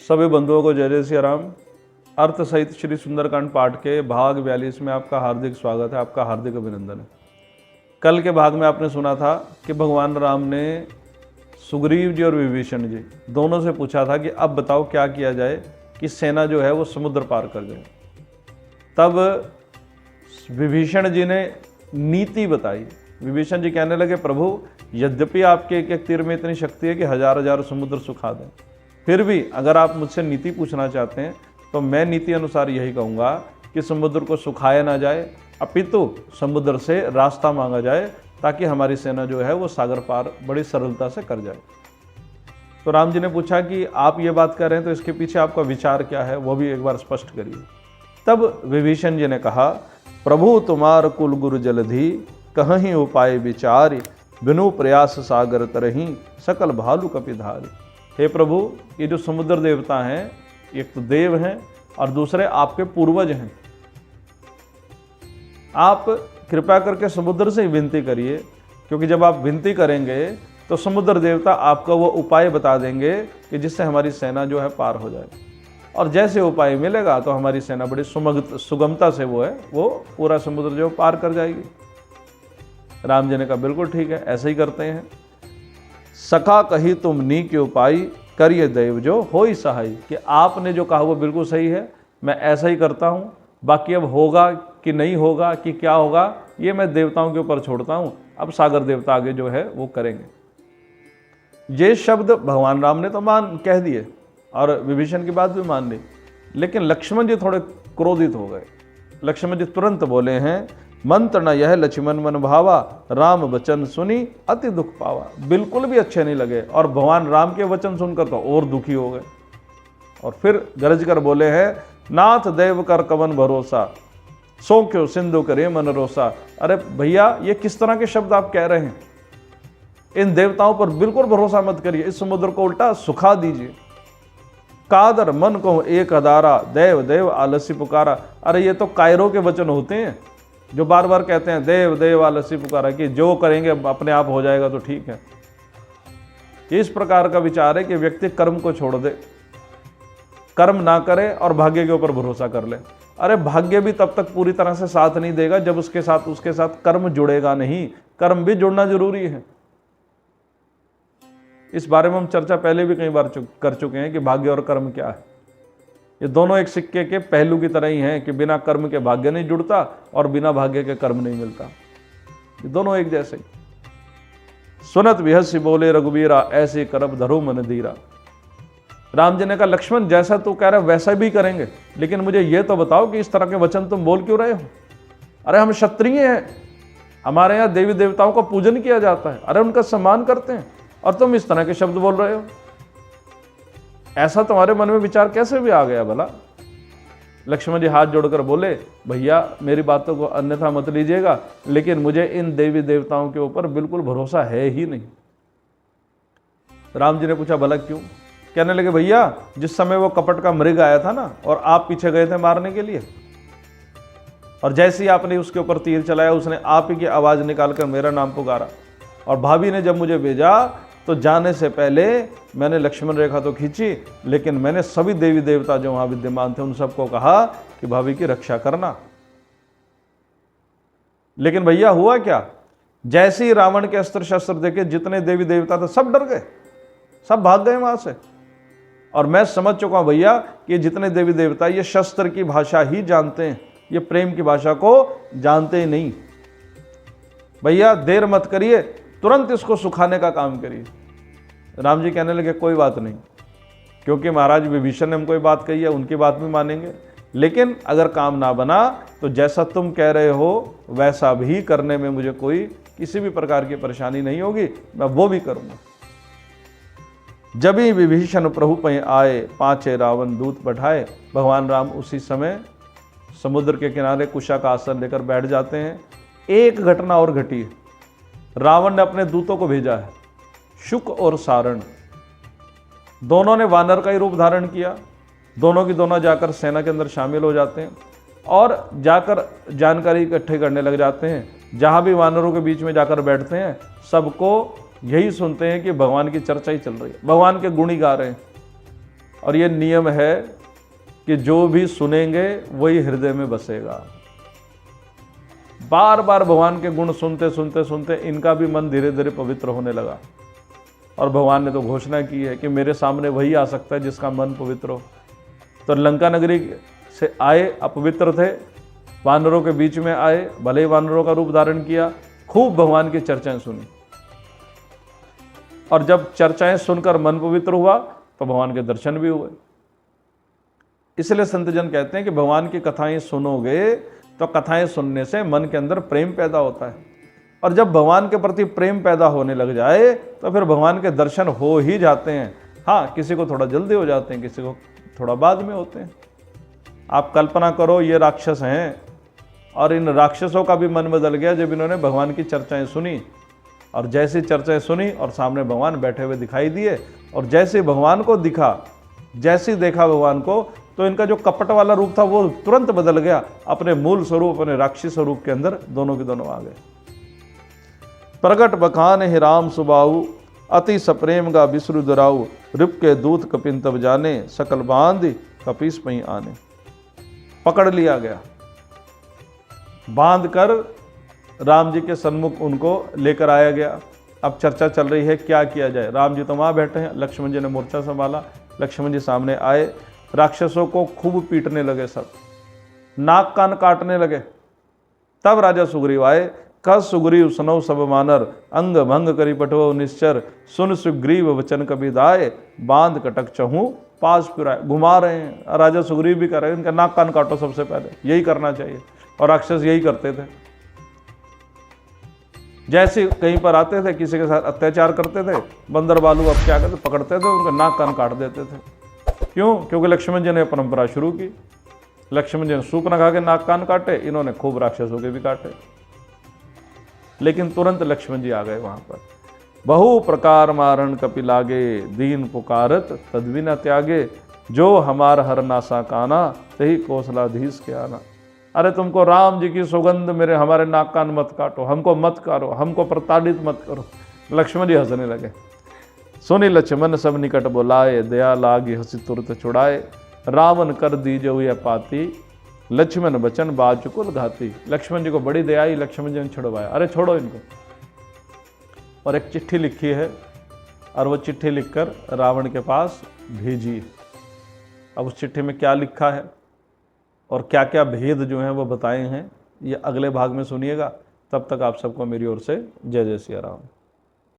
सभी बंधुओं को जय जय श्री राम। अर्थ सहित श्री सुंदरकांड पाठ के भाग 42 में आपका हार्दिक स्वागत है, आपका हार्दिक अभिनंदन है। कल के भाग में आपने सुना था कि भगवान राम ने सुग्रीव जी और विभीषण जी दोनों से पूछा था कि अब बताओ क्या किया जाए कि सेना जो है वो समुद्र पार कर जाए। तब विभीषण जी ने नीति बताई। विभीषण जी कहने लगे, प्रभु यद्यपि आपके एक एक तीर में इतनी शक्ति है कि हजार हजार समुद्र सुखा दें, फिर भी अगर आप मुझसे नीति पूछना चाहते हैं तो मैं नीति अनुसार यही कहूँगा कि समुद्र को सुखाया ना जाए, अपितु समुद्र से रास्ता मांगा जाए ताकि हमारी सेना जो है वो सागर पार बड़ी सरलता से कर जाए। तो राम जी ने पूछा कि आप ये बात कर रहे हैं तो इसके पीछे आपका विचार क्या है, वो भी एक बार स्पष्ट करिए। तब विभीषण जी ने कहा, प्रभु तुम्हार कुल गुरु जलधि कहीं उपाय विचार, बिनु प्रयास सागर तरही सकल भालू कपिधारी। हे प्रभु, ये जो समुद्र देवता हैं, एक तो देव हैं और दूसरे आपके पूर्वज हैं। आप कृपा करके समुद्र से ही विनती करिए, क्योंकि जब आप विनती करेंगे तो समुद्र देवता आपका वो उपाय बता देंगे कि जिससे हमारी सेना जो है पार हो जाए। और जैसे उपाय मिलेगा तो हमारी सेना बड़ी सुगमता से वो पूरा समुद्र जो पार कर जाएगी। राम जी ने कहा, बिल्कुल ठीक है, ऐसे ही करते हैं। सखा कही तुम नी के उपाय, करिए देव जो होई सहाय। कि आपने जो कहा वो बिल्कुल सही है, मैं ऐसा ही करता हूँ। बाकी अब होगा कि नहीं होगा कि क्या होगा ये मैं देवताओं के ऊपर छोड़ता हूँ। अब सागर देवता आगे जो है वो करेंगे। ये शब्द भगवान राम ने तो कह दिए और विभीषण की बात भी मान ली, लेकिन लक्ष्मण जी थोड़े क्रोधित हो गए। लक्ष्मण जी तुरंत बोले हैं, मंत्र न यह लक्ष्मण मन भावा, राम वचन सुनी अति दुख पावा। बिल्कुल भी अच्छे नहीं लगे और भगवान राम के वचन सुनकर तो और दुखी हो गए। और फिर गरज कर बोले हैं, नाथ देव कर कवन भरोसा, सो क्यों सिंधु करे मन रोसा। अरे भैया, ये किस तरह के शब्द आप कह रहे हैं? इन देवताओं पर बिल्कुल भरोसा मत करिए, इस समुद्र को उल्टा सुखा दीजिए। कादर मन को एक अदारा, देव देव आलसी पुकारा। अरे ये तो कायरों के वचन होते हैं जो बार बार कहते हैं देव देव आलसी पुकारा, कि जो करेंगे अपने आप हो जाएगा तो ठीक है। इस प्रकार का विचार है कि व्यक्ति कर्म को छोड़ दे, कर्म ना करे और भाग्य के ऊपर भरोसा कर ले। अरे भाग्य भी तब तक पूरी तरह से साथ नहीं देगा जब उसके साथ कर्म जुड़ेगा नहीं। कर्म भी जुड़ना जरूरी है। इस बारे में हम चर्चा पहले भी कई बार कर चुके हैं कि भाग्य और कर्म क्या है। ये दोनों एक सिक्के के पहलू की तरह ही हैं कि बिना कर्म के भाग्य नहीं जुड़ता और बिना भाग्य के कर्म नहीं मिलता। ये दोनों एक जैसे। सुनत विहस्य बोले रघुबीरा, ऐसे करब धरो मन धीरा। राम जी ने कहा, लक्ष्मण जैसा तू कह रहा है वैसा भी करेंगे, लेकिन मुझे ये तो बताओ कि इस तरह के वचन तुम बोल क्यों रहे हो? अरे हम क्षत्रिय हैं, हमारे यहाँ देवी देवताओं का पूजन किया जाता है, अरे उनका सम्मान करते हैं, और तुम इस तरह के शब्द बोल रहे हो। ऐसा तुम्हारे मन में विचार कैसे भी आ गया भला? लक्ष्मण जी हाथ जोड़कर बोले, भैया मेरी बातों को अन्यथा मत लीजिएगा, लेकिन मुझे इन देवी देवताओं के ऊपर बिल्कुल भरोसा है ही नहीं। राम जी ने पूछा, भला क्यों? कहने लगे, भैया जिस समय वो कपट का मृग आया था ना और आप पीछे गए थे मारने के लिए, और जैसे ही आपने उसके ऊपर तीर चलाया उसने आप ही की आवाज निकालकर मेरा नाम पुकारा, और भाभी ने जब मुझे भेजा तो जाने से पहले मैंने लक्ष्मण रेखा तो खींची, लेकिन मैंने सभी देवी देवता जो वहां विद्यमान थे उन सबको कहा कि भाभी की रक्षा करना। लेकिन भैया हुआ क्या? जैसे ही रावण के अस्त्र शस्त्र देखे जितने देवी देवता थे सब डर गए, सब भाग गए वहां से। और मैं समझ चुका हूं भैया कि जितने देवी देवता ये शस्त्र की भाषा ही जानते हैं, ये प्रेम की भाषा को जानते ही नहीं। भैया देर मत करिए, तुरंत इसको सुखाने का काम करिए। राम जी कहने लगे, कोई बात नहीं, क्योंकि महाराज विभीषण ने हमको बात कही है, उनकी बात भी मानेंगे, लेकिन अगर काम ना बना तो जैसा तुम कह रहे हो वैसा भी करने में मुझे कोई किसी भी प्रकार की परेशानी नहीं होगी, मैं वो भी करूंगा। जब ही विभीषण प्रभु पै आए, पांचे रावण दूत बैठाए। भगवान राम उसी समय समुद्र के किनारे कुशा का आसन लेकर बैठ जाते हैं। एक घटना और घटी है। रावण ने अपने दूतों को भेजा है, शुक और सारण, दोनों ने वानर का ही रूप धारण किया। दोनों की दोनों जाकर सेना के अंदर शामिल हो जाते हैं और जाकर जानकारी इकट्ठे करने लग जाते हैं। जहां भी वानरों के बीच में जाकर बैठते हैं सबको यही सुनते हैं कि भगवान की चर्चा ही चल रही है, भगवान के गुण ही गा रहे हैं। और ये नियम है कि जो भी सुनेंगे वही हृदय में बसेगा। बार बार भगवान के गुण सुनते सुनते सुनते इनका भी मन धीरे धीरे पवित्र होने लगा। और भगवान ने तो घोषणा की है कि मेरे सामने वही आ सकता है जिसका मन पवित्र हो। तो लंका नगरी से आए, अपवित्र थे, वानरों के बीच में आए, भले ही वानरों का रूप धारण किया, खूब भगवान की चर्चाएं सुनी। और जब चर्चाएं सुनकर मन पवित्र हुआ तो भगवान के दर्शन भी हुए। इसलिए संतजन कहते हैं कि भगवान की कथाएं सुनोगे तो कथाएं सुनने से मन के अंदर प्रेम पैदा होता है, और जब भगवान के प्रति प्रेम पैदा होने लग जाए तो फिर भगवान के दर्शन हो ही जाते हैं। हाँ, किसी को थोड़ा जल्दी हो जाते हैं, किसी को थोड़ा बाद में होते हैं। आप कल्पना करो, ये राक्षस हैं और इन राक्षसों का भी मन बदल गया जब इन्होंने भगवान की चर्चाएं सुनी। और जैसी चर्चाएं सुनी और सामने भगवान बैठे हुए दिखाई दिए, और जैसे भगवान को दिखा, जैसे देखा भगवान को, तो इनका जो कपट वाला रूप था वो तुरंत बदल गया, अपने मूल स्वरूप, अपने राक्षस स्वरूप के अंदर दोनों के दोनों आ गए। प्रगट बखान ही राम सुबाऊ, अति सप्रेम गा बिसरु दुराऊ, रिप के दूत कपिन तब जाने, सकल बांध कपीस पही आने। पकड़ लिया गया, बांध कर राम जी के सन्मुख उनको लेकर आया गया। अब चर्चा चल रही है क्या किया जाए। राम जी तो वहाँ बैठे हैं, लक्ष्मण जी ने मोर्चा संभाला, लक्ष्मण जी सामने आए, राक्षसों को खूब पीटने लगे, सब नाक कान काटने लगे। तब राजा सुग्रीव आए, कह सुग्रीव सुनौ सब मानर, अंग भंग करी पटवो निश्चर, सुन सुग्रीव वचन कबि दाए, बांध कटक चहूं पास फिराए। घुमा रहे हैं, राजा सुग्रीव भी कर रहे हैं, इनका नाक कान काटो सबसे पहले, यही करना चाहिए। और राक्षस यही करते थे, जैसे कहीं पर आते थे किसी के साथ अत्याचार करते थे, बंदर बालू अब क्या करते, पकड़ते थे, उनका नाक कान काट देते थे। क्यों? क्योंकि लक्ष्मण जी ने परंपरा शुरू की। लक्ष्मण जी ने सूप न खा के नाक कान काटे, इन्होंने खूब राक्षसों के भी काटे। लेकिन तुरंत लक्ष्मण जी आ गए वहां पर। बहु प्रकार मारण कपि लागे, दीन पुकारत तद्वि न त्यागे, जो हमार हर नासा काना, तही कौशलाधीश के आना। अरे तुमको राम जी की सौगंध, मेरे हमारे नाक कान मत काटो, हमको मत करो, हमको प्रताड़ित मत करो। लक्ष्मण जी हंसने लगे। सुनि लक्ष्मण सब निकट बुलाए, दया लागी हंसी तुरत छुड़ाए, रावण कर दीजो यह पाती, लक्ष्मण बचन बाचुकुल घाती। लक्ष्मण जी को बड़ी दया आई, लक्ष्मण जी ने छुड़वाया, अरे छोड़ो इनको। और एक चिट्ठी लिखी है, और वो चिट्ठी लिखकर रावण के पास भेजी। अब उस चिट्ठी में क्या लिखा है और क्या क्या भेद जो हैं वो बताए हैं, ये अगले भाग में सुनिएगा। तब तक आप सबको मेरी ओर से जय जय सिया राम।